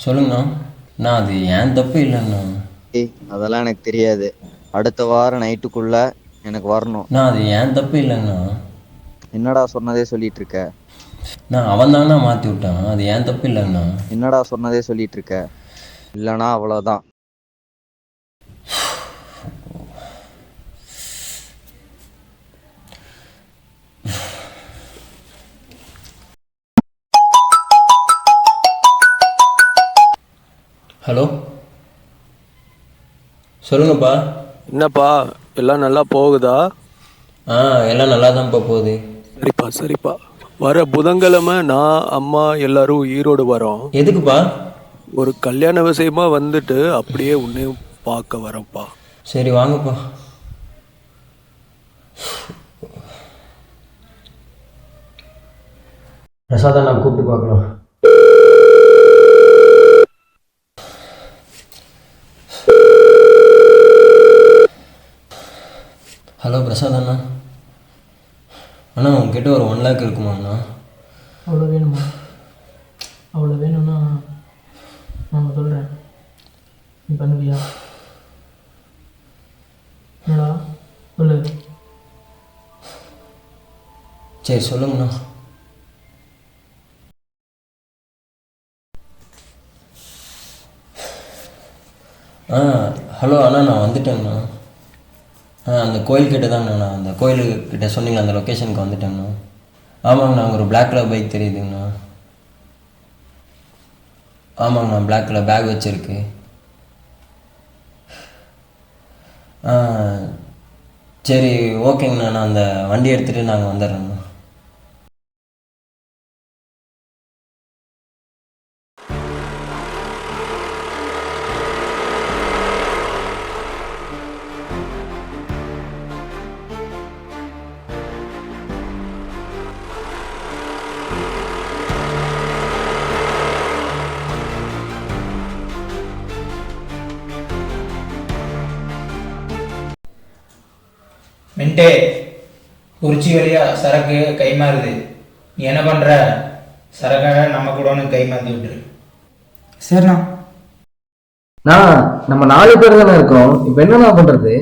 சொல்லுங்கண்ணா. நான் அது ஏன் தப்பு இல்லைண்ணா. அதெல்லாம் எனக்கு தெரியாது. அடுத்த வாரம் நைட்டுக்குள்ள எனக்கு வரணும். நான் அது ஏன் தப்பு இல்லைண்ணா. என்னடா சொன்னதே சொல்லிட்டு இருக்க? நான் அவன் தாங்கண்ணா மாற்றி விட்டான். அது ஏன் தப்பு இல்லைண்ணா. என்னடா சொன்னதே சொல்லிட்டு இருக்க? இல்லைனா அவ்வளோதான். ஹலோ, சொல்லுங்கப்பா. என்னப்பா எல்லாம் நல்லா போகுதா? எல்லாம் நல்லா தான்ப்பா போகுது. சரிப்பா சரிப்பா. வர புதன்கிழமை நான் அம்மா எல்லாரும் ஈரோடு வரோம். எதுக்குப்பா? ஒரு கல்யாண விஷயமா வந்துட்டு அப்படியே உன்னையும் பார்க்க வரோம்ப்பா. சரி வாங்கப்பா. பிரசாதா நான் கூப்பிட்டு பார்க்கலாம். ஹலோ பிரசாத் அண்ணா. அண்ணா உங்ககிட்ட ஒரு 1 lakh இருக்குமா அண்ணா? அவ்வளோ வேணுமா? அவ்வளோ வேணும்னா நான் சொல்கிறேன், நீ பண்ணுவியா? என்னடா சொல்லு. சரி சொல்லுங்கண்ணா. ஹலோ அண்ணா, நான் வந்துட்டேங்கண்ணா. அந்த கோயில்கிட்ட தாங்கண்ணா. நான் அந்த கோயிலுக்கிட்ட சொன்னீங்களா, அந்த லொக்கேஷனுக்கு வந்துட்டேங்கண்ணா. ஆமாங்கண்ணா, ஒரு பிளாக் கலர் பைக் தெரியுதுங்கண்ணா. ஆமாங்கண்ணா, பிளாக் கலர் பேக் வச்சுருக்கு. சரி ஓகேங்கண்ணா, நான் அந்த வண்டி எடுத்துகிட்டு நாங்கள் வந்துடுறோங்கண்ணா. மின்டே, குறிச்சி வழியா சரக்கு கை மாறுது. நீ என்ன பண்ற? சரக்கை நம்ம கூட கை மாற்றி விட்டுரு. சரிண்ணா. நம்ம 4 பேர் தானே இருக்கோம், இப்போ என்னண்ணா பண்றது?